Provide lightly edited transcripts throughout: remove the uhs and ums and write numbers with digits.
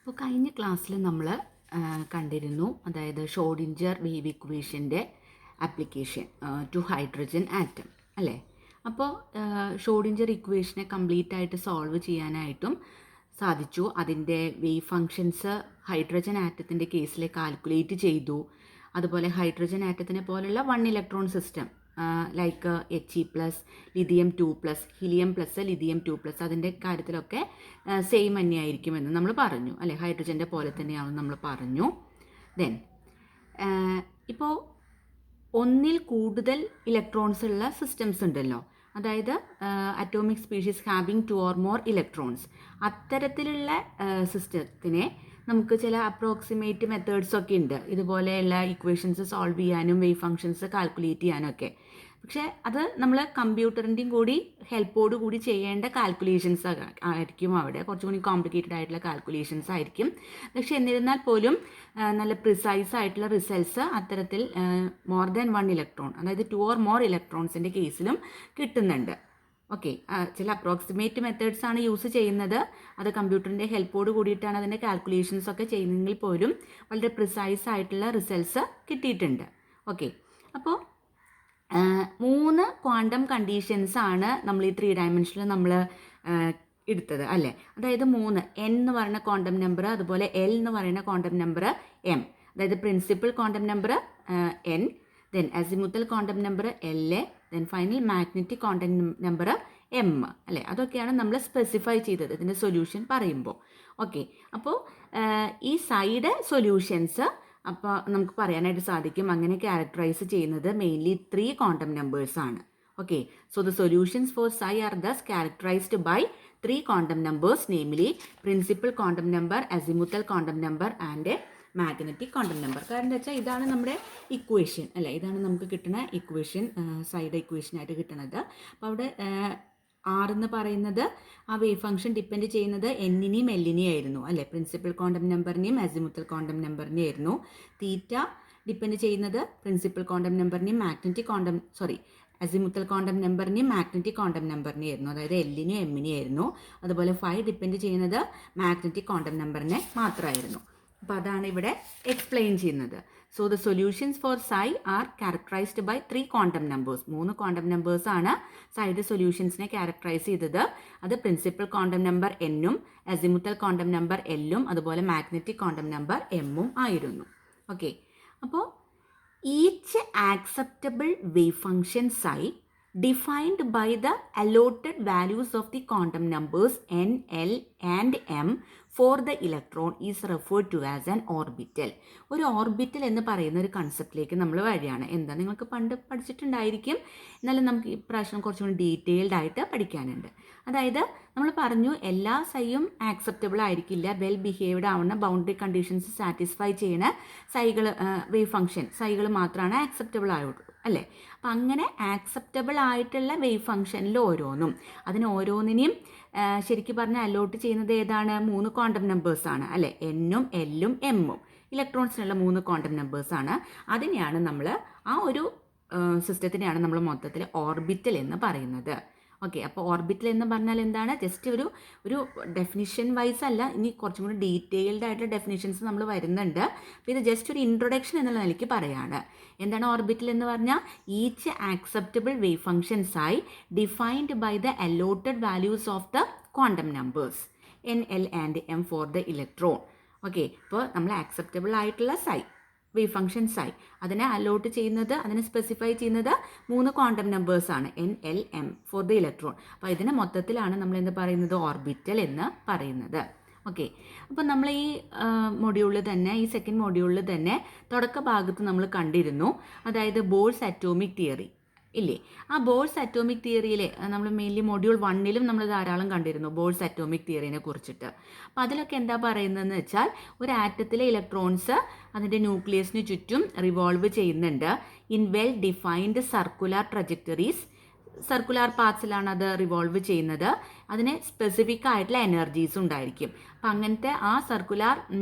അപ്പോൾ കഴിഞ്ഞ ക്ലാസ്സിൽ നമ്മൾ കണ്ടിരുന്നു, അതായത് ഷ്രോഡിഞ്ചർ വേവ് ഇക്വേഷൻ്റെ ആപ്ലിക്കേഷൻ ടു ഹൈഡ്രജൻ ആറ്റം അല്ലേ. അപ്പോൾ ഷ്രോഡിഞ്ചർ ഇക്വേഷനെ കംപ്ലീറ്റ് ആയിട്ട് സോൾവ് ചെയ്യാനായിട്ടും സാധിച്ചു. അതിൻ്റെ വേവ് ഫങ്ഷൻസ് ഹൈഡ്രജൻ ആറ്റത്തിൻ്റെ കേസിൽ കാൽക്കുലേറ്റ് ചെയ്തു. അതുപോലെ ഹൈഡ്രജൻ ആറ്റത്തിനെ പോലുള്ള 1 electron system like He+, Li2+, helium+, Li2+, അതിൻ്റെ കാര്യത്തിലൊക്കെ സെയിം തന്നെയായിരിക്കുമെന്ന് നമ്മൾ പറഞ്ഞു അല്ലേ. ഹൈഡ്രജൻ്റെ പോലെ തന്നെയാണെന്ന് നമ്മൾ പറഞ്ഞു. ദെൻ ഇപ്പോൾ ഒന്നിൽ കൂടുതൽ ഇലക്ട്രോൺസ് ഉള്ള സിസ്റ്റംസ് ഉണ്ടല്ലോ, അതായത് atomic species having 2 or more electrons. അത്തരത്തിലുള്ള സിസ്റ്റത്തിനെ നമുക്ക് ചില അപ്രോക്സിമേറ്റ് മെത്തേഡ്സ് ഒക്കെ ഉണ്ട്, ഇതുപോലെയുള്ള ഇക്വേഷൻസ് സോൾവ് ചെയ്യാനും വേവ് ഫങ്ഷൻസ് കാൽക്കുലേറ്റ് ചെയ്യാനും ഒക്കെ. പക്ഷേ അത് നമ്മൾ കമ്പ്യൂട്ടറിൻ്റെയും കൂടി ഹെൽപ്പോട് കൂടി ചെയ്യേണ്ട കാൽക്കുലേഷൻസ് ആയിരിക്കും. അവിടെ കുറച്ചുകൂടി കോംപ്ലിക്കേറ്റഡ് ആയിട്ടുള്ള കാൽക്കുലേഷൻസ് ആയിരിക്കും. പക്ഷേ എന്നിരുന്നാൽ പോലും നല്ല പ്രിസൈസ് ആയിട്ടുള്ള റിസൾട്ട്സ് അത്തരത്തിൽ മോർ ദാൻ 1 ഇലക്ട്രോൺ, അതായത് 2 or more ഇലക്ട്രോൺസിൻ്റെ കേസിലും കിട്ടുന്നുണ്ട്. ഓക്കെ, ചില അപ്രോക്സിമേറ്റ് മെത്തേഡ്സ് ആണ് യൂസ് ചെയ്യുന്നത്. അത് കമ്പ്യൂട്ടറിൻ്റെ ഹെൽപ്പോട് കൂടിയിട്ടാണ് അതിൻ്റെ കാൽക്കുലേഷൻസ് ഒക്കെ ചെയ്യുന്നതെങ്കിൽ പോലും വളരെ പ്രിസൈസ് ആയിട്ടുള്ള റിസൾട്ട്സ് കിട്ടിയിട്ടുണ്ട്. ഓക്കെ, അപ്പോൾ 3 ക്വാണ്ടം കണ്ടീഷൻസ് ആണ് നമ്മൾ ഈ 3 ഡയമെൻഷനിൽ നമ്മൾ എടുത്തത് അല്ലേ. അതായത് 3 n എന്ന് പറയുന്ന ക്വാണ്ടം നമ്പർ, അതുപോലെ L എന്ന് പറയുന്ന ക്വാണ്ടം നമ്പർ, m, അതായത് principal quantum number n, then azimuthal quantum number L, then final magnetic quantum number m അല്ലേ. അതൊക്കെയാണ് നമ്മൾ സ്പെസിഫൈ ചെയ്തത് ഇതിൻ്റെ സൊല്യൂഷൻ പറയുമ്പോൾ. ഓക്കെ, അപ്പോൾ ഈ സൈഡ് സൊല്യൂഷൻസ് അപ്പോൾ നമുക്ക് പറയാനായിട്ട് സാധിക്കും, അങ്ങനെ ക്യാരക്ടറൈസ് ചെയ്യുന്നത് മെയിൻലി 3 ക്വാണ്ടം നമ്പേഴ്സ് ആണ്. Okay, so the solutions for psi are thus characterised by 3 quantum numbers, namely principal quantum number, azimuthal quantum number and magnetic quantum number. കാരണം എന്താ വെച്ചാൽ ഇതാണ് നമ്മുടെ ഇക്വേഷൻ അല്ലേ, ഇതാണ് നമുക്ക് കിട്ടുന്ന ഇക്വേഷൻ, സൈഡ് ഇക്വേഷനായിട്ട് കിട്ടുന്നത്. അപ്പോൾ അവിടെ R എന്ന് പറയുന്നത് ആ വേവ് ഫംഗ്ഷൻ ഡിപ്പെൻഡ് ചെയ്യുന്നത് എന്നിനെയും എല്ലിനെയും ആയിരുന്നു അല്ലേ, പ്രിൻസിപ്പൽ ക്വാണ്ടം നമ്പറിനെയും അസിമുത്തൽ ക്വാണ്ടം നമ്പറിനെയും ആയിരുന്നു. തീറ്റ ഡിപ്പെൻഡ് ചെയ്യുന്നത് പ്രിൻസിപ്പൽ ക്വാണ്ടം നമ്പറിനെയും അസിമുത്തൽ ക്വാണ്ടം നമ്പറിനെയും മാഗ്നറ്റിക് ക്വാണ്ടം നമ്പറിനെയും ആയിരുന്നു, അതായത് എല്ലിനെയും എമ്മിനെയും ആയിരുന്നു. അതുപോലെ ഫൈ ഡിപ്പെൻഡ് ചെയ്യുന്നത് മാഗ്നറ്റിക് ക്വാണ്ടം നമ്പറിനെ മാത്രമായിരുന്നു. അപ്പോൾ അതാണ് ഇവിടെ എക്സ്പ്ലെയിൻ ചെയ്യുന്നത്. So the solutions for psi are characterised by 3 quantum numbers. 3 quantum numbers ആണ് സൈഡ് സൊല്യൂഷൻസിനെ ക്യാരക്ടറൈസ് ചെയ്തത്. അത് പ്രിൻസിപ്പൽ ക്വാണ്ടം നമ്പർ എന്നും അസിമുത്തൽ ക്വാണ്ടം നമ്പർ എല്ലും അതുപോലെ മാഗ്നറ്റിക് ക്വാണ്ടം നമ്പർ എമ്മും ആയിരുന്നു. ഓക്കെ, അപ്പോൾ each acceptable wave function psi defined by the allotted values of the quantum numbers n, l and m for the electron is referred to as an orbital. ഒരു orbital എന്ന് പറയുന്ന ഒരു കൺസെപ്റ്റിലേക്ക് നമ്മൾ വരികയാണ്. എന്താ, നിങ്ങൾക്ക് പണ്ട് പഠിച്ചിട്ടുണ്ടായിരിക്കും, എന്നാലും നമുക്ക് ഇപ്രാവശ്യം കുറച്ചുകൂടി ഡീറ്റെയിൽഡ് ആയിട്ട് പഠിക്കാനുണ്ട്. അതായത് നമ്മൾ പറഞ്ഞു എല്ലാ സൈയും ആക്സെപ്റ്റബിൾ ആയിരിക്കില്ല, വെൽ ബിഹേവ്ഡ് ആവുന്ന ബൗണ്ടറി കണ്ടീഷൻസ് സാറ്റിസ്ഫൈ ചെയ്യുന്ന സൈകൾ, വേവ് ഫംഗ്ഷൻ സൈകൾ മാത്രമാണ് ആക്സെപ്റ്റബിൾ ആയുള്ളൂ അല്ലേ. അപ്പം അങ്ങനെ ആക്സെപ്റ്റബിൾ ആയിട്ടുള്ള വേവ് ഫംഗ്ഷനിൽ ഓരോന്നും അതിന് ഓരോന്നിനെയും ശരിക്കും പറഞ്ഞാൽ അലോട്ട് ചെയ്യുന്നത് ഏതാണ്, 3 ക്വാണ്ടം നമ്പേഴ്സാണ് അല്ലേ, എന്നും എല്ലും എമ്മും. ഇലക്ട്രോൺസിനുള്ള 3 ക്വാണ്ടം നമ്പേഴ്സാണ്. അതിനെയാണ് നമ്മൾ ആ ഒരു സിസ്റ്റത്തിനെയാണ് നമ്മൾ മൊത്തത്തിൽ ഓർബിറ്റൽ എന്ന് പറയുന്നത്. ഓക്കെ, അപ്പോൾ ഓർബിറ്റൽ എന്ന് പറഞ്ഞാൽ എന്താണ്, ജസ്റ്റ് ഒരു ഡെഫിനിഷൻ വൈസ് അല്ല, ഇനി കുറച്ചും കൂടി ഡീറ്റെയിൽഡ് ആയിട്ടുള്ള ഡെഫിനിഷൻസ് നമ്മൾ വരുന്നുണ്ട്. അപ്പോൾ ഇത് ജസ്റ്റ് ഒരു ഇൻട്രൊഡക്ഷൻ എന്നുള്ള നിലയ്ക്ക് പറയാണ്. എന്താണ് ഓർബിറ്റൽ എന്ന് പറഞ്ഞാൽ, ഈച്ച് ആക്സെപ്റ്റബിൾ വേവ് ഫംഗ്ഷൻസ് ആയി defined by the allotted values of the quantum numbers n, l and m for the electron. Okay, ഇപ്പോൾ നമ്മൾ ആക്സെപ്റ്റബിൾ ആയിട്ടുള്ള വേവ് ഫംഗ്ഷൻസ് ആയി അതിനെ അലോട്ട് ചെയ്യുന്നത്, അതിനെ സ്പെസിഫൈ ചെയ്യുന്നത് 3 ക്വാണ്ടം നമ്പേഴ്സാണ്, n, l, m for the electron. അപ്പോൾ ഇതിനെ മൊത്തത്തിലാണ് നമ്മൾ എന്ത് പറയുന്നത്, ഓർബിറ്റൽ എന്ന് പറയുന്നത്. ഓക്കെ, അപ്പോൾ നമ്മൾ ഈ മൊഡ്യൂളിൽ തന്നെ, ഈ സെക്കൻഡ് മൊഡ്യൂളിൽ തന്നെ തുടക്ക ഭാഗത്ത് നമ്മൾ കണ്ടിരുന്നു, അതായത് ബോൾസ് അറ്റോമിക് തിയറി ഇല്ലേ. ആ ബോൾസ് അറ്റോമിക് തിയറിയിലെ നമ്മൾ മെയിൻലി മൊഡ്യൂൾ 1ലും നമ്മൾ ധാരാളം കണ്ടിരുന്നു ബോൾസ് അറ്റോമിക് തിയറിനെ കുറിച്ചിട്ട്. അപ്പോൾ അതിലൊക്കെ എന്താ പറയുന്നതെന്ന് വെച്ചാൽ, ഒരു ആറ്റത്തിലെ ഇലക്ട്രോൺസ് അതിൻ്റെ ന്യൂക്ലിയസിന് ചുറ്റും റിവോൾവ് ചെയ്യുന്നുണ്ട് in well defined circular trajectories. Circular പാത്സിലാണ് അത് റിവോൾവ് ചെയ്യുന്നത്. അതിന് സ്പെസിഫിക് ആയിട്ടുള്ള എനർജീസ് ഉണ്ടായിരിക്കും. അപ്പം അങ്ങനത്തെ ആ സർക്കുലർ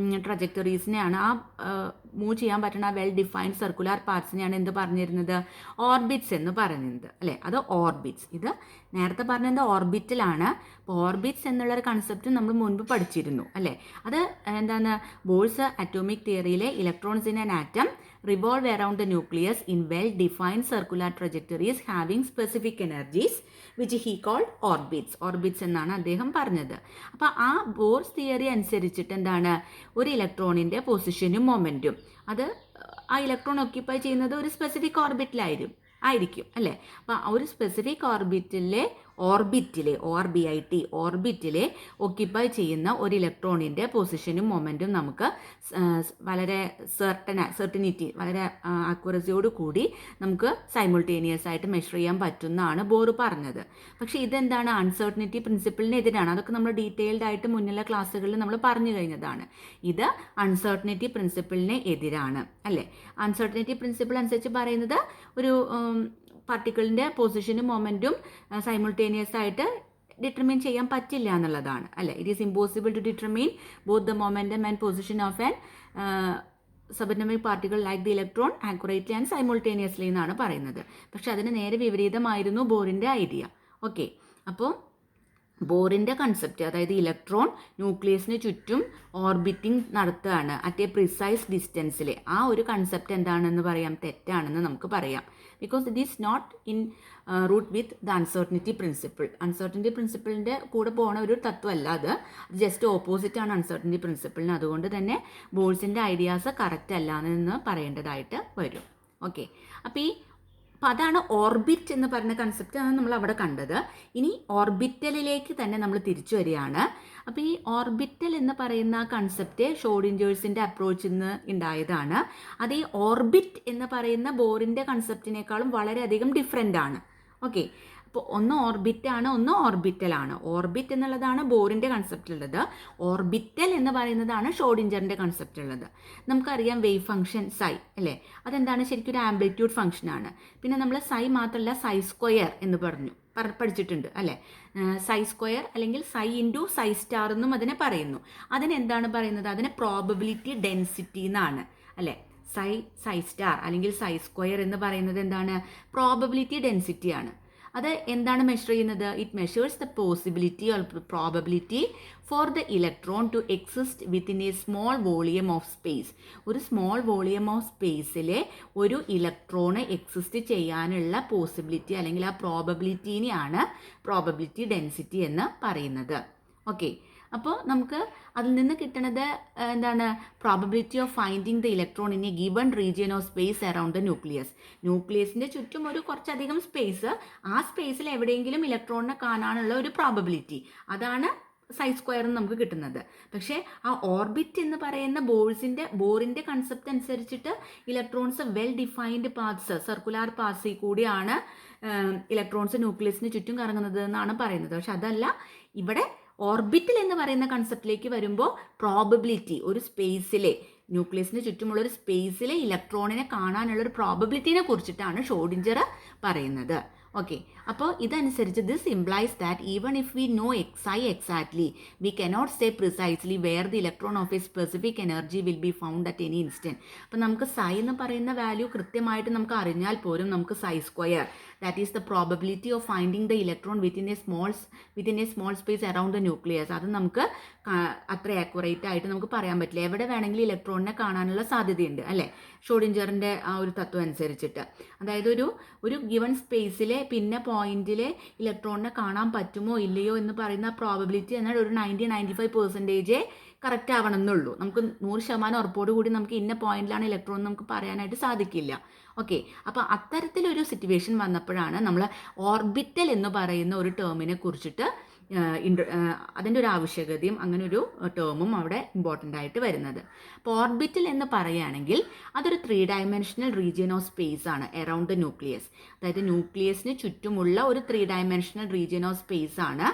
ട്രജക്ടറീസിനെയാണ്, ആ മൂവ് ചെയ്യാൻ പറ്റുന്ന വെൽ ഡിഫൈൻഡ് സർക്കുലർ പാർട്സിനെയാണ് എന്ത് പറഞ്ഞിരുന്നത്, ഓർബിറ്റ്സ് എന്ന് പറയുന്നത് അല്ലേ. അത് ഓർബിറ്റ്സ്. ഇത് നേരത്തെ പറഞ്ഞത് ഓർബിറ്റലാണ്. അപ്പോൾ ഓർബിറ്റ്സ് എന്നുള്ളൊരു കൺസെപ്റ്റ് നമ്മൾ മുൻപ് പഠിച്ചിരുന്നു അല്ലേ. അത് എന്താണ്, ബോൾസ് അറ്റോമിക് തിയറിയിലെ electrons in an atom revolve around the nucleus in well-defined circular trajectories having specific energies which he called orbits. Orbits എന്നാണ് അദ്ദേഹം പറഞ്ഞത്. അപ്പോൾ ആ ബോർസ് തിയറി അനുസരിച്ചിട്ട് എന്താണ്, ഒരു ഇലക്ട്രോണിൻ്റെ പൊസിഷനും മൊമെൻറ്റും അത് ആ ഇലക്ട്രോൺ ഓക്യുപ്പൈ ചെയ്യുന്നത് ഒരു സ്പെസിഫിക് ആയിരിക്കും അല്ലേ. അപ്പോൾ ആ ഒരു സ്പെസിഫിക് ഓർബിറ്റിലെ ഓർബിറ്റിലെ ഒക്യുപ്പൈ ചെയ്യുന്ന ഒരു ഇലക്ട്രോണിൻ്റെ പൊസിഷനും മൊമെൻറ്റും നമുക്ക് വളരെ സെർട്ടനിറ്റി, വളരെ അക്യുറസിയോട് കൂടി നമുക്ക് സൈമിൾട്ടേനിയസ് ആയിട്ട് മെഷർ ചെയ്യാൻ പറ്റുന്നതാണ് ബോർ പറഞ്ഞത്. പക്ഷേ ഇതെന്താണ്, അൺസർട്ടനിറ്റി പ്രിൻസിപ്പിളിനെതിരാണ്. അതൊക്കെ നമ്മൾ ഡീറ്റെയിൽഡ് ആയിട്ട് മുന്നിലെ ക്ലാസ്സുകളിൽ നമ്മൾ പറഞ്ഞു കഴിഞ്ഞതാണ്. ഇത് അൺസർട്ടനിറ്റി പ്രിൻസിപ്പിളിന് എതിരാണ് അല്ലേ. അൺസർട്ടനിറ്റി പ്രിൻസിപ്പിൾ അനുസരിച്ച് പറയുന്നത് ഒരു പാർട്ടിക്കിളിൻ്റെ പൊസിഷനും മൊമെൻറ്റും സൈമിൾട്ടേനിയസ് ആയിട്ട് ഡിറ്റർമിൻ ചെയ്യാൻ പറ്റില്ല എന്നുള്ളതാണ് അല്ലേ. It is impossible to determine both the momentum and position of an subatomic particle like the electron accurately and simultaneously എന്നാണ് പറയുന്നത്. പക്ഷെ അതിന് നേരെ വിപരീതമായിരുന്നു ബോറിൻ്റെ ഐഡിയ. ഓക്കെ, അപ്പോൾ ബോറിൻ്റെ കൺസെപ്റ്റ്, അതായത് ഇലക്ട്രോൺ ന്യൂക്ലിയസിന് ചുറ്റും ഓർബിറ്റിംഗ് നടത്തുകയാണ് അറ്റ് എ പ്രിസൈസ് ഡിസ്റ്റൻസിൽ. ആ ഒരു കൺസെപ്റ്റ് എന്താണെന്ന് പറയാം, തെറ്റാണെന്ന് നമുക്ക് പറയാം. Because it is not in route with the uncertainty principle. Uncertainty പ്രിൻസിപ്പിളിൻ്റെ കൂടെ പോകുന്ന ഒരു തത്വമല്ല അത് ജസ്റ്റ് ഓപ്പോസിറ്റാണ് അൺസർട്ടനിറ്റി പ്രിൻസിപ്പിളിന്. അതുകൊണ്ട് തന്നെ ബോൾസിൻ്റെ ഐഡിയാസ് കറക്റ്റ് അല്ല എന്ന് പറയേണ്ടതായിട്ട് വരും. ഓക്കെ, അപ്പോൾ അതാണ് ഓർബിറ്റ് എന്ന് പറയുന്ന കൺസെപ്റ്റ് ആണ് നമ്മൾ അവിടെ കണ്ടത്. ഇനി ഓർബിറ്റലിലേക്ക് തന്നെ നമ്മൾ തിരിച്ചു വരികയാണ്. അപ്പോൾ ഈ ഓർബിറ്റൽ എന്ന് പറയുന്ന കൺസെപ്റ്റ് ഷ്രോഡിഞ്ചേഴ്സിൻ്റെ അപ്രോച്ചിൽ നിന്ന് ഉണ്ടായതാണ്. അത് ഈ ഓർബിറ്റ് എന്ന് പറയുന്ന ബോറിൻ്റെ കൺസെപ്റ്റിനേക്കാളും വളരെയധികം ഡിഫറെൻ്റ് ആണ്. ഓക്കെ, അപ്പോൾ ഒന്ന് ഓർബിറ്റാണ്, ഒന്ന് ഓർബിറ്റലാണ്. ഓർബിറ്റ് എന്നുള്ളതാണ് ബോറിൻ്റെ കൺസെപ്റ്റുള്ളത്. ഓർബിറ്റൽ എന്ന് പറയുന്നതാണ് ഷ്രോഡിഞ്ചറിൻ്റെ കൺസെപ്റ്റുള്ളത്. നമുക്കറിയാം വേവ് ഫംഗ്ഷൻ സൈ അല്ലേ, അതെന്താണ്, ശരിക്കും ഒരു ആംപ്ലിറ്റ്യൂഡ് ഫംഗ്ഷനാണ്. പിന്നെ നമ്മൾ സൈ മാത്രമല്ല സൈ സ്ക്വയർ എന്ന് പഠിച്ചിട്ടുണ്ട് അല്ലേ. സൈ സ്ക്വയർ അല്ലെങ്കിൽ സൈ ഇൻറ്റു സൈ സ്റ്റാർ എന്നും അതിനെ പറയുന്നു. അതിനെന്താണ് പറയുന്നത്, അതിനെ പ്രോബബിലിറ്റി ഡെൻസിറ്റി എന്നാണ് അല്ലേ. സൈ സ്റ്റാർ അല്ലെങ്കിൽ സൈ സ്ക്വയർ എന്ന് പറയുന്നത് എന്താണ്, പ്രോബബിലിറ്റി ഡെൻസിറ്റിയാണ്. അത് എന്താണ് മെഷർ ചെയ്യുന്നത്, it measures the possibility or probability for the electron to exist within a small volume of space. ഒരു സ്മോൾ വോളിയം ഓഫ് സ്പേസിലെ ഒരു ഇലക്ട്രോണ് എക്സിസ്റ്റ് ചെയ്യാനുള്ള പോസിബിലിറ്റി അല്ലെങ്കിൽ ആ പ്രോബബിലിറ്റീനെയാണ് പ്രോബബിലിറ്റി ഡെൻസിറ്റി എന്ന് പറയുന്നത്. ഓക്കെ, അപ്പോൾ നമുക്ക് അതിൽ നിന്ന് കിട്ടുന്നത് എന്താണ്, probability of finding the electron in a given region of space around the nucleus. ന്യൂക്ലിയസിൻ്റെ ചുറ്റും ഒരു കുറച്ചധികം സ്പേസ്, ആ സ്പേസിൽ എവിടെയെങ്കിലും ഇലക്ട്രോണിനെ കാണാനുള്ള ഒരു പ്രോബബിലിറ്റി, അതാണ് സൈ സ്ക്വയർ നമുക്ക് കിട്ടുന്നത്. പക്ഷേ ആ ഓർബിറ്റ് എന്ന് പറയുന്ന ബോറിൻ്റെ കൺസെപ്റ്റ് അനുസരിച്ചിട്ട് electrons well defined paths, circular പാത്സിൽ കൂടിയാണ് ഇലക്ട്രോൺസ് ന്യൂക്ലിയസിന് ചുറ്റും കറങ്ങുന്നത് എന്നാണ് പറയുന്നത്. പക്ഷെ അതല്ല, ഇവിടെ ഓർബിറ്റൽ എന്ന് പറയുന്ന കൺസെപ്റ്റിലേക്ക് വരുമ്പോൾ പ്രോബബിലിറ്റി, ഒരു സ്പേസിലെ ന്യൂക്ലിയസിന് ചുറ്റുമുള്ള ഒരു സ്പേസിലെ ഇലക്ട്രോണിനെ കാണാനുള്ള ഒരു പ്രോബബിലിറ്റിനെ കുറിച്ചിട്ടാണ് ഷ്രോഡിഞ്ചർ പറയുന്നത്. ഓക്കെ, അപ്പോൾ ഇതനുസരിച്ച് this implies that even if we know xi exactly we cannot say precisely where the electron of a specific energy will be found at any instant. അപ്പോൾ നമുക്ക് psi എന്ന് പറയുന്ന വാല്യൂ കൃത്യമായിട്ട് നമുക്ക് അറിഞ്ഞാൽ പോലും നമുക്ക് psi square, that is the probability of finding the electron within a small space around the nucleus, അത് നമുക്ക് അത്ര ആക്യുറേറ്റ് ആയിട്ട് നമുക്ക് പറയാൻ പറ്റില്ല. എവിടെ വേണമെങ്കിലും ഇലക്ട്രോണിനെ കാണാനുള്ള സാധ്യതയുണ്ട് അല്ലേ, ഷ്രോഡിഞ്ചറിൻ്റെ ആ ഒരു തത്വം അനുസരിച്ചിട്ട്. അതായത് ഒരു ഗിവൺ സ്പേസിലെ പിന്നെ പോയിന്റിലെ ഇലക്ട്രോണിനെ കാണാൻ പറ്റുമോ ഇല്ലയോ എന്ന് പറയുന്ന പ്രോബബിലിറ്റി എന്നാൽ ഒരു 90-95% കറക്റ്റ് ആവണം എന്നുള്ളൂ. നമുക്ക് 100% ഉറപ്പോട് കൂടി നമുക്ക് ഇന്ന പോയിന്റിലാണ് ഇലക്ട്രോൺ നമുക്ക് പറയാനായിട്ട് സാധിക്കില്ല. ഓക്കെ, അപ്പോൾ അത്തരത്തിലൊരു സിറ്റുവേഷൻ വന്നപ്പോഴാണ് നമ്മൾ ഓർബിറ്റൽ എന്ന് പറയുന്ന ഒരു ടേമിനെ കുറിച്ചിട്ട് അതിൻ്റെ ഒരു ആവശ്യകതയും അങ്ങനെ ഒരു ടേമും അവിടെ ഇമ്പോർട്ടൻ്റ് ആയിട്ട് വരുന്നത്. അപ്പോൾ ഓർബിറ്റൽ എന്ന് പറയുകയാണെങ്കിൽ അതൊരു 3 ഡയമെൻഷണൽ റീജിയൻ ഓഫ് സ്പേസ് ആണ് അറൗണ്ട് ദ ന്യൂക്ലിയസ്. അതായത് ന്യൂക്ലിയസിന് ചുറ്റുമുള്ള ഒരു 3 ഡയമെൻഷണൽ റീജിയൻ ഓഫ് സ്പേസ് ആണ്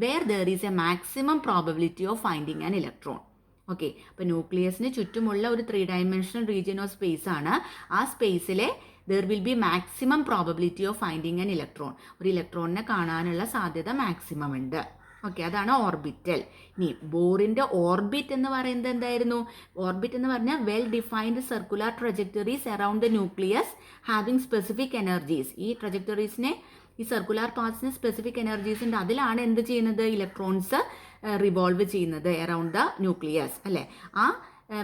where there is a maximum probability of finding an electron. Okay, അപ്പോൾ ന്യൂക്ലിയസിന് ചുറ്റുമുള്ള ഒരു 3 ഡയമെൻഷണൽ റീജിയൻ ഓഫ് സ്പേസ് ആണ്. ആ സ്പേസിലെ there will be maximum probability of finding an electron. ഒരു ഇലക്ട്രോണിനെ കാണാനുള്ള സാധ്യത മാക്സിമം ഉണ്ട്. ഓക്കെ, അതാണ് ഓർബിറ്റൽ. ഇനി ബോറിൻ്റെ ഓർബിറ്റ് എന്ന് പറയുന്നത് എന്തായിരുന്നു? ഓർബിറ്റ് എന്ന് പറഞ്ഞാൽ well defined circular trajectories around the nucleus having specific energies. ഈ ട്രജക്ടറീസിനെ, ഈ സർക്കുലർ പാത്സിന് സ്പെസിഫിക് എനർജീസ് ഉണ്ട്. അതിലാണ് എന്ത് ചെയ്യുന്നത്? ഇലക്ട്രോൺസ് റിവോൾവ് ചെയ്യുന്നത് അറൌണ്ട് ദ ന്യൂക്ലിയസ്, അല്ലേ? ആ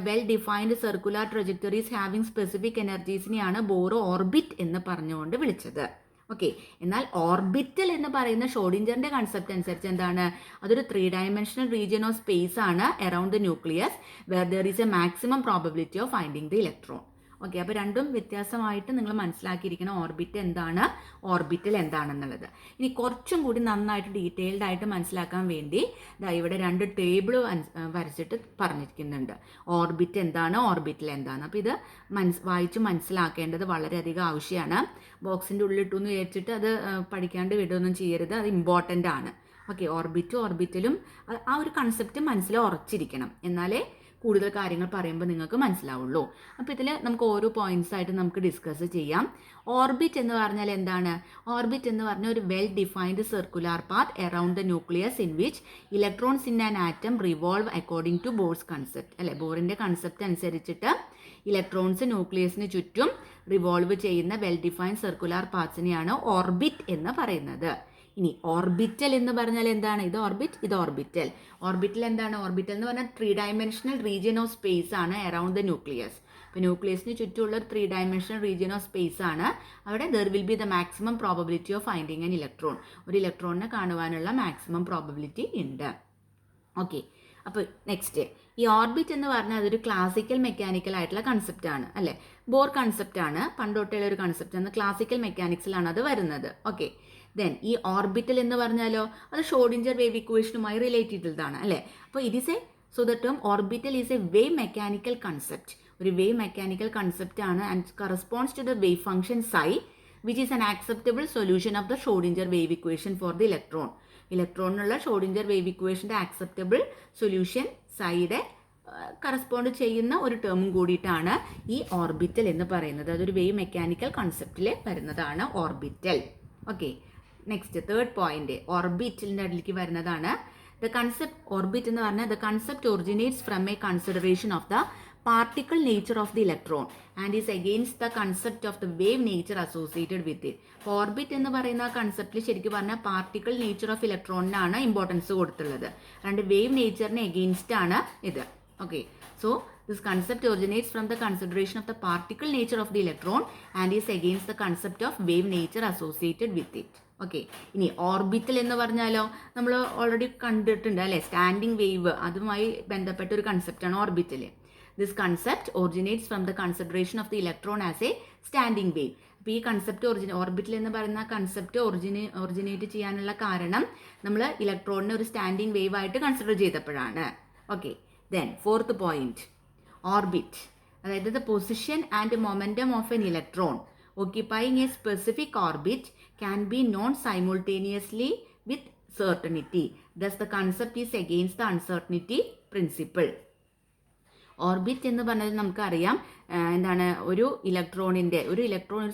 well defined circular trajectories having specific എനർജീസിനെയാണ് ബോർ ഓർബിറ്റ് എന്ന് പറഞ്ഞുകൊണ്ട് വിളിച്ചത്. ഓക്കെ, എന്നാൽ ഓർബിറ്റൽ എന്ന് പറയുന്ന ഷോഡിഞ്ചറിൻ്റെ കൺസെപ്റ്റ് അനുസരിച്ച് എന്താണ്? അതൊരു 3 ഡയമെൻഷണൽ റീജിയൻ ഓഫ് സ്പേസ് ആണ് around the nucleus where there is a maximum probability of finding the electron. Okay, അപ്പോൾ രണ്ടും വ്യത്യാസമായിട്ട് നിങ്ങൾ മനസ്സിലാക്കിയിരിക്കണം ഓർബിറ്റ് എന്താണ്, ഓർബിറ്റൽ എന്താണെന്നുള്ളത്. ഇനി കുറച്ചും കൂടി നന്നായിട്ട് ഡീറ്റെയിൽഡ് ആയിട്ട് മനസ്സിലാക്കാൻ വേണ്ടി ഇവിടെ 2 ടേബിൾ വരച്ചിട്ട് പറഞ്ഞിരിക്കുന്നുണ്ട്. ഓർബിറ്റ് എന്താണ്, ഓർബിറ്റൽ എന്താണ്. അപ്പോൾ ഇത് വായിച്ച് മനസ്സിലാക്കേണ്ടത് വളരെയധികം ആവശ്യമാണ്. ബോക്സിൻ്റെ ഉള്ളിലിട്ടു എന്ന് വിചാരിച്ചിട്ട് അത് പഠിക്കാണ്ട് വിടുകയൊന്നും ചെയ്യരുത്, അത് ഇമ്പോർട്ടൻ്റ് ആണ്. ഓക്കെ, ഓർബിറ്റലും ആ ഒരു കൺസെപ്റ്റ് മനസ്സിൽ ഉറച്ചിരിക്കണം, എന്നാലേ കൂടുതൽ കാര്യങ്ങൾ പറയുമ്പോൾ നിങ്ങൾക്ക് മനസ്സിലാവുള്ളൂ. അപ്പോൾ ഇതിൽ നമുക്ക് ഓരോ പോയിന്റ്സ് ആയിട്ട് നമുക്ക് ഡിസ്കസ് ചെയ്യാം. ഓർബിറ്റ് എന്ന് പറഞ്ഞാൽ എന്താണ്? ഓർബിറ്റ് എന്ന് പറഞ്ഞാൽ ഒരു well defined circular path around the nucleus in which electrons in an atom revolve according to Bohr's concept, അല്ലെ? ബോറിൻ്റെ കൺസെപ്റ്റ് അനുസരിച്ചിട്ട് ഇലക്ട്രോൺസ് ന്യൂക്ലിയസിന് ചുറ്റും റിവോൾവ് ചെയ്യുന്ന വെൽ ഡിഫൈൻഡ് സർക്കുലർ പാത്സിനെയാണ് ഓർബിറ്റ് എന്ന് പറയുന്നത്. ഇനി ഓർബിറ്റൽ എന്ന് പറഞ്ഞാൽ എന്താണ്? ഇത് ഓർബിറ്റ്, ഇത് ഓർബിറ്റൽ. ഓർബിറ്റൽ എന്താണ്? ഓർബിറ്റൽ എന്ന് പറഞ്ഞാൽ 3 ഡയമെൻഷണൽ റീജിയൻ ഓഫ് സ്പേസ് ആണ് അറൌണ്ട് ദ ന്യൂക്ലിയസ്. ഇപ്പോൾ ന്യൂക്ലിയസിന് ചുറ്റുമുള്ള ഒരു 3 ഡയമെൻഷണൽ റീജിയൻ ഓഫ് സ്പേസ് ആണ്. അവിടെ there will be the maximum probability of finding an electron. ഒരു ഇലക്ട്രോണിനെ കാണുവാനുള്ള മാക്സിമം പ്രോബബിലിറ്റി ഉണ്ട്. ഓക്കെ, അപ്പോൾ നെക്സ്റ്റ്, ഈ ഓർബിറ്റ് എന്ന് പറഞ്ഞാൽ അതൊരു ക്ലാസിക്കൽ മെക്കാനിക്കൽ ആയിട്ടുള്ള കൺസെപ്റ്റ് ആണ്, അല്ലേ? ബോർ കൺസെപ്റ്റ് ആണ്, പണ്ടൊട്ടുള്ള ഒരു കൺസെപ്റ്റ് ആണ്. ക്ലാസിക്കൽ മെക്കാനിക്സിലാണ് അത് വരുന്നത്. ഓക്കെ, ദെൻ ഈ ഓർബിറ്റൽ എന്ന് പറഞ്ഞാലോ അത് ഷോഡിഞ്ചർ വേവ് ഇക്വേഷനുമായി റിലേറ്റഡ് ആണ്, അല്ലേ? അപ്പോൾ so the term orbital is a wave mechanical concept. ഒരു വേവ് മെക്കാനിക്കൽ കൺസെപ്റ്റ് ആണ് and corresponds to the wave function psi which is an acceptable solution of the Schrodinger wave equation for the electron. ഇലക്ട്രോണിനുള്ള Schrodinger wave ഇക്വേഷൻ്റെ acceptable solution psiയുടെ correspond ചെയ്യുന്ന ഒരു ടേമും കൂടിയിട്ടാണ് ഈ orbital എന്ന് പറയുന്നത്. അതൊരു വേവ് മെക്കാനിക്കൽ കൺസെപ്റ്റിൽ വരുന്നതാണ് orbital. Okay, next third point ഓർബിറ്റലിൻ്റെ അതിലേക്ക് വരുന്നതാണ്. ദ കൺസെപ്റ്റ് ഓർബിറ്റ് എന്ന് പറഞ്ഞാൽ the concept originates from a consideration of the particle nature of the electron and is against the concept of the wave nature associated with it. അപ്പോൾ orbit എന്ന് പറയുന്ന concept ശരിക്കും പറഞ്ഞാൽ പാർട്ടിക്കിൾ നേച്ചർ ഓഫ് ഇലക്ട്രോണിനാണ് importance കൊടുത്തുള്ളത്. Wave നേച്ചറിന് against ആണ് ഇത്. Okay, so this concept originates from the consideration of the particle nature of the electron and is against the concept of wave nature associated with it. Okay, ഇനി orbital എന്ന് പറഞ്ഞാലോ നമ്മൾ already കണ്ടിട്ടുണ്ട്, അല്ലേ? Standing wave, അതുമായി ബന്ധപ്പെട്ട ഒരു കൺസെപ്റ്റാണ് ഓർബിറ്റൽ. This concept originates from the consideration of the electron as a standing wave. അപ്പോൾ ഈ കൺസെപ്റ്റ് ഓർബിറ്റൽ എന്ന് പറയുന്ന കൺസെപ്റ്റ് ഒറിജിനേറ്റ് ചെയ്യാനുള്ള കാരണം നമ്മൾ ഇലക്ട്രോണിനെ ഒരു സ്റ്റാൻഡിങ് വേവ് ആയിട്ട് കൺസിഡർ ചെയ്തപ്പോഴാണ്. Okay, then fourth point, orbit, അതായത് the position and momentum of an electron occupying a specific orbit can be known simultaneously with certainty. Thus the concept is against the uncertainty principle. Orbit എന്ന് പറഞ്ഞത് നമുക്കറിയാം എന്താണ്? ഒരു electron ഒരു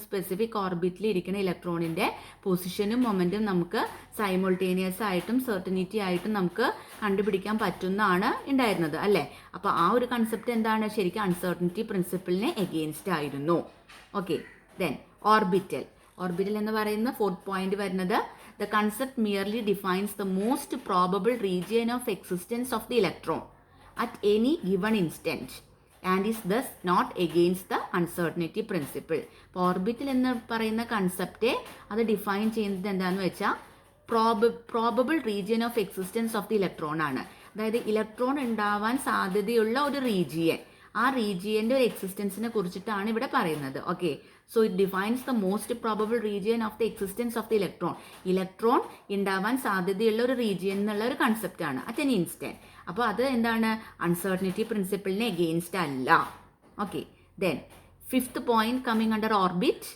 specific ഓർബിറ്റിൽ ഇരിക്കുന്ന ഇലക്ട്രോണിൻ്റെ പൊസിഷനും മൊമെൻറ്റും നമുക്ക് simultaneous ആയിട്ടും സെർട്ടനിറ്റി ആയിട്ടും നമുക്ക് കണ്ടുപിടിക്കാൻ പറ്റുന്നതാണ് ഉണ്ടായിരുന്നത്, അല്ലേ? അപ്പോൾ ആ ഒരു കൺസെപ്റ്റ് എന്താണ്? ശരിക്കും അൺസർട്ടനിറ്റി പ്രിൻസിപ്പിളിന് എഗെയിൻസ്റ്റ് ആയിരുന്നു. Okay, then orbital. ഓർബിറ്റൽ എന്ന് പറയുന്ന ഫോർത്ത് പോയിന്റ് വരുന്നത് the concept merely defines the most probable region of existence of the electron at any given instant and is thus not against the uncertainty principle. അപ്പോൾ orbital എന്ന് പറയുന്ന concept അത് define ചെയ്യുന്നത് എന്താണെന്ന് വെച്ചാൽ probable region of existence of the electron ആണ്. അതായത് electron ഉണ്ടാവാൻ സാധ്യതയുള്ള ഒരു റീജിയൻ, ആ റീജിയൻ്റെ ഒരു എക്സിസ്റ്റൻസിനെ കുറിച്ചിട്ടാണ് ഇവിടെ പറയുന്നത്. Okay, so it defines the most probable region of the existence of the electron. Electron ഉണ്ടാവാൻ സാധ്യതയുള്ള ഒരു റീജിയൻ എന്നുള്ള ഒരു കൺസെപ്റ്റാണ് അറ്റ് എൻ ഇൻസ്റ്റന്റ്. അപ്പോൾ അത് എന്താണ്? അൺസർട്ടനിറ്റി പ്രിൻസിപ്പിളിന് എഗെയിൻസ്റ്റ് അല്ല. Okay, then fifth point coming under orbit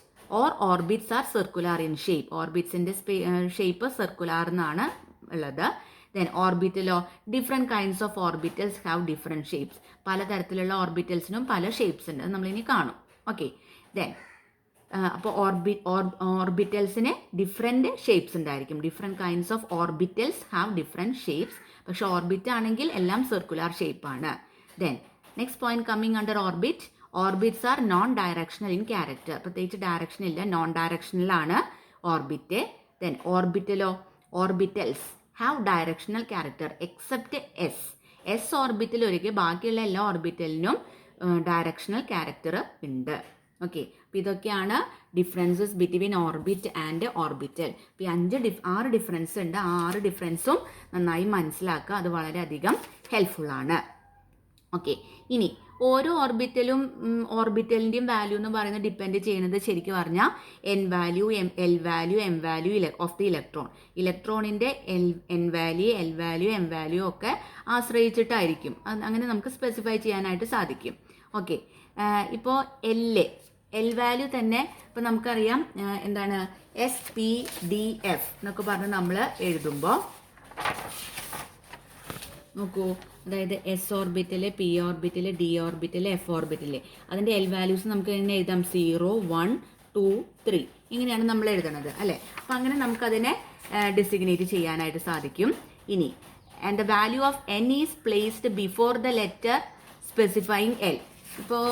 orbits are circular in shape. ഓർബിറ്റ്സിൻ്റെ ഷേപ്പ് സർക്കുലാർ എന്നാണ് ഉള്ളത്. ദെൻ ഓർബിറ്റലോ different kinds of orbitals have different shapes. പലതരത്തിലുള്ള ഓർബിറ്റൽസിനും പല ഷേപ്സ് ഉണ്ട്, നമ്മളിനി കാണും. ഓക്കെ, ദെൻ അപ്പോൾ ഓർബിറ്റൽസിന് ഡിഫറെൻറ്റ് ഷേപ്സ് ഉണ്ടായിരിക്കും. Different kinds of orbitals have different shapes. പക്ഷേ ഓർബിറ്റ് ആണെങ്കിൽ എല്ലാം സർക്കുലർ ഷേപ്പാണ്. Then next point coming under orbit. Orbits are non directional in character. പ്രത്യേകിച്ച് ഡയറക്ഷൻ ഇല്ല, നോൺ ഡയറക്ഷണലാണ് ഓർബിറ്റ്. Then orbitals have directional character except S orbital ഒഴികെ ബാക്കിയുള്ള എല്ലാ ഓർബിറ്റലിനും ഡയറക്ഷണൽ ക്യാരക്ടർ ഉണ്ട്. ഓക്കെ, അപ്പോൾ ഇതൊക്കെയാണ് differences between orbit and orbital. ഇപ്പോൾ ഈ 6 ഡിഫറൻസ് ഉണ്ട്. ആ 6 ഡിഫറൻസും നന്നായി മനസ്സിലാക്കുക, അത് വളരെയധികം ഹെൽപ്ഫുള്ളാണ്. ഓക്കെ, ഇനി ഓരോ ഓർബിറ്റലിൻ്റെയും വാല്യൂ എന്ന് പറയുന്നത് ഡിപ്പെൻഡ് ചെയ്യുന്നത് ശരിക്കും പറഞ്ഞാൽ N value, L value, M value of the electron. ഇലക്ട്രോണിൻ്റെ N value, L value, M value ഒക്കെ ആശ്രയിച്ചിട്ടായിരിക്കും. അങ്ങനെ നമുക്ക് സ്പെസിഫൈ ചെയ്യാനായിട്ട് സാധിക്കും. ഓക്കെ, ഇപ്പോൾ എൽ വാല്യൂ തന്നെ ഇപ്പോൾ നമുക്കറിയാം എന്താണ് SPDF എന്നൊക്കെ പറഞ്ഞ് നമ്മൾ എഴുതുമ്പോൾ നോക്കൂ, അതായത് S orbital, P orbital, D orbital, F orbital, അതിൻ്റെ എൽ വാല്യൂസ് നമുക്ക് എങ്ങനെ എഴുതാം? 0, 1, 2, 3 ഇങ്ങനെയാണ് നമ്മൾ എഴുതുന്നത് അല്ലേ. അപ്പോൾ അങ്ങനെ നമുക്കതിനെ ഡെസിഗ്നേറ്റ് ചെയ്യാനായിട്ട് സാധിക്കും. ഇനി and the value of N is placed before the letter specifying L. ഇപ്പോൾ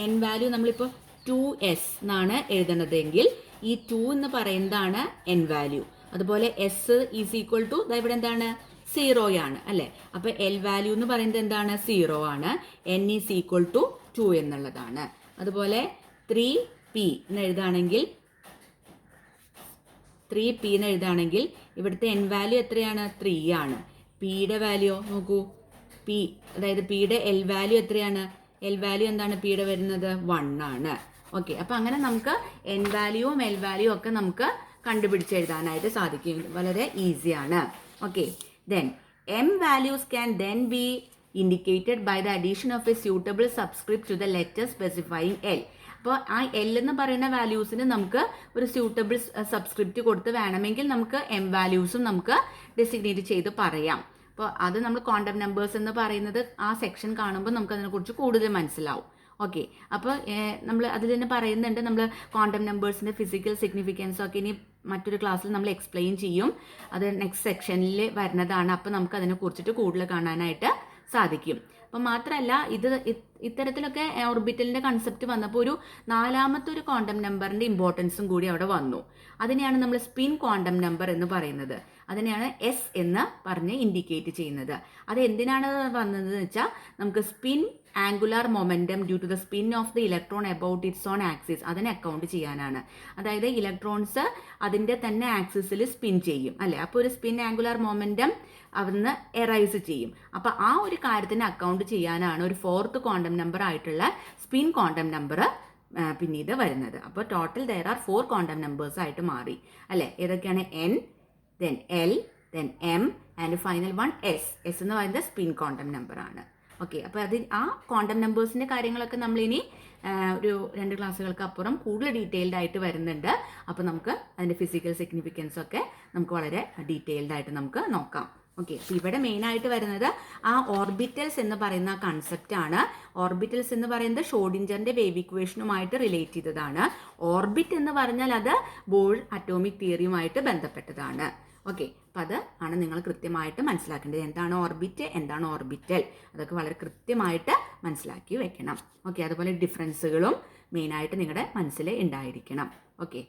എൻ വാല്യൂ നമ്മളിപ്പോൾ 2s എന്നാണ് എഴുതണതെങ്കിൽ ഈ 2 എന്ന് പറയുന്നതാണ് എൻ വാല്യൂ. അതുപോലെ എസ് ഈസ് ഈക്വൽ ടു ഇവിടെ എന്താണ്? 0 ആണ് അല്ലേ. അപ്പോൾ എൽ വാല്യൂ എന്ന് പറയുന്നത് എന്താണ്? 0 ആണ്. എൻ ഈസ് ഈക്വൽ ടു 2 എന്നുള്ളതാണ്. അതുപോലെ 3p എന്ന് എഴുതുകയാണെങ്കിൽ ഇവിടുത്തെ എൻ വാല്യൂ എത്രയാണ്? 3 ആണ്. പിയുടെ വാല്യൂ നോക്കൂ, അതായത് പിയുടെ എൽ വാല്യൂ എത്രയാണ്? എൽ വാല്യൂ എന്താണ് പിയുടെ വരുന്നത്? 1 ആണ്. ഓക്കെ, അപ്പോൾ അങ്ങനെ നമുക്ക് എൻ വാല്യൂവും എൽ വാല്യൂ ഒക്കെ നമുക്ക് കണ്ടുപിടിച്ചെഴുതാനായിട്ട് സാധിക്കും. വളരെ ഈസിയാണ്. Okay, then m values can then be indicated by the addition of a suitable subscript to the letter specifying L. അപ്പോൾ ആ എൽ എന്ന് പറയുന്ന വാല്യൂസിന് നമുക്ക് ഒരു സ്യൂട്ടബിൾ സബ്സ്ക്രിപ്റ്റ് കൊടുത്ത് വേണമെങ്കിൽ നമുക്ക് എം വാല്യൂസും നമുക്ക് ഡെസിഗ്നേറ്റ് ചെയ്ത് പറയാം. അപ്പോൾ അത് നമ്മൾ ക്വാണ്ടം നമ്പേഴ്സ് എന്ന് പറയുന്നത് ആ സെക്ഷൻ കാണുമ്പോൾ നമുക്ക് അതിനെക്കുറിച്ച് കൂടുതൽ മനസ്സിലാവും. ഓക്കെ, അപ്പോൾ നമ്മൾ അതിൽ തന്നെ പറയുന്നുണ്ട്, നമ്മൾ ക്വാണ്ടം നമ്പേഴ്സിൻ്റെ ഫിസിക്കൽ സിഗ്നിഫിക്കൻസും ഒക്കെ ഇനി മറ്റൊരു ക്ലാസ്സിൽ നമ്മൾ എക്സ്പ്ലെയിൻ ചെയ്യും. അത് നെക്സ്റ്റ് സെക്ഷനിൽ വരുന്നതാണ്. അപ്പോൾ നമുക്ക് അതിനെക്കുറിച്ചിട്ട് കൂടുതൽ കാണാനായിട്ട് സാധിക്കും. അപ്പം മാത്രമല്ല ഇത്തരത്തിലൊക്കെ ഓർബിറ്റലിൻ്റെ കൺസെപ്റ്റ് വന്നപ്പോൾ ഒരു 4ാമത്തെ ഒരു ക്വാണ്ടം നമ്പറിൻ്റെ ഇമ്പോർട്ടൻസും കൂടി അവിടെ വന്നു. അതിനെയാണ് നമ്മൾ സ്പിൻ ക്വാണ്ടം നമ്പർ എന്ന് പറയുന്നത്. അതിനെയാണ് എസ് എന്ന് പറഞ്ഞ് ഇൻഡിക്കേറ്റ് ചെയ്യുന്നത്. അത് എന്തിനാണ് വന്നതെന്ന് വെച്ചാൽ നമുക്ക് spin angular momentum due to the spin of the electron about its own axis അതിനെ അക്കൗണ്ട് ചെയ്യാനാണ്. അതായത് ഇലക്ട്രോൺസ് അതിൻ്റെ തന്നെ ആക്സിസിൽ സ്പിൻ ചെയ്യും അല്ലേ. അപ്പോൾ ഒരു സ്പിൻ ആംഗുലാർ മൊമെൻറ്റം അവിടുന്ന് എറൈസ് ചെയ്യും. അപ്പോൾ ആ ഒരു കാര്യത്തിന് അക്കൗണ്ട് ചെയ്യാനാണ് ഒരു 4th ക്വാണ്ടം നമ്പർ ആയിട്ടുള്ള സ്പിൻ ക്വാണ്ടം നമ്പർ പിന്നീട് വരുന്നത്. അപ്പോൾ total there are 4 quantum numbers ആയിട്ട് മാറി അല്ലേ. ഏതൊക്കെയാണ്? N, then L, then M and final one S. S എന്ന് പറയുന്നത് സ്പിൻ ക്വാണ്ടം നമ്പർ ആണ്. ഓക്കെ, അപ്പോൾ ആ ക്വാണ്ടം നമ്പേഴ്സിൻ്റെ കാര്യങ്ങളൊക്കെ നമ്മളിനി ഒരു 2 ക്ലാസ്സുകൾക്ക് അപ്പുറം കൂടുതൽ ഡീറ്റെയിൽഡ് ആയിട്ട് വരുന്നുണ്ട്. അപ്പോൾ നമുക്ക് അതിൻ്റെ ഫിസിക്കൽ സിഗ്നിഫിക്കൻസ് ഒക്കെ നമുക്ക് വളരെ ഡീറ്റെയിൽഡ് ആയിട്ട് നമുക്ക് നോക്കാം. ഓക്കെ, അപ്പോൾ ഇവിടെ മെയിനായിട്ട് വരുന്നത് ആ ഓർബിറ്റൽസ് എന്ന് പറയുന്ന കൺസെപ്റ്റാണ്. ഓർബിറ്റൽസ് എന്ന് പറയുന്നത് ഷ്രോഡിഞ്ചറിൻ്റെ വേവ് ഇക്വേഷനുമായിട്ട് റിലേറ്റ് ചെയ്തതാണ്. ഓർബിറ്റ് എന്ന് പറഞ്ഞാൽ അത് ബോർ അറ്റോമിക് തിയറിയുമായിട്ട് ബന്ധപ്പെട്ടതാണ്. ഓക്കെ, അപ്പോൾ അത് ആണ് നിങ്ങൾ കൃത്യമായിട്ട് മനസ്സിലാക്കേണ്ടത്. എന്താണ് ഓർബിറ്റ്, എന്താണ് ഓർബിറ്റൽ, അതൊക്കെ വളരെ കൃത്യമായിട്ട് മനസ്സിലാക്കി വെക്കണം. ഓക്കെ, അതുപോലെ ഡിഫറൻസുകളും മെയിനായിട്ട് നിങ്ങളുടെ മനസ്സിൽ ഉണ്ടായിരിക്കണം. ഓക്കെ.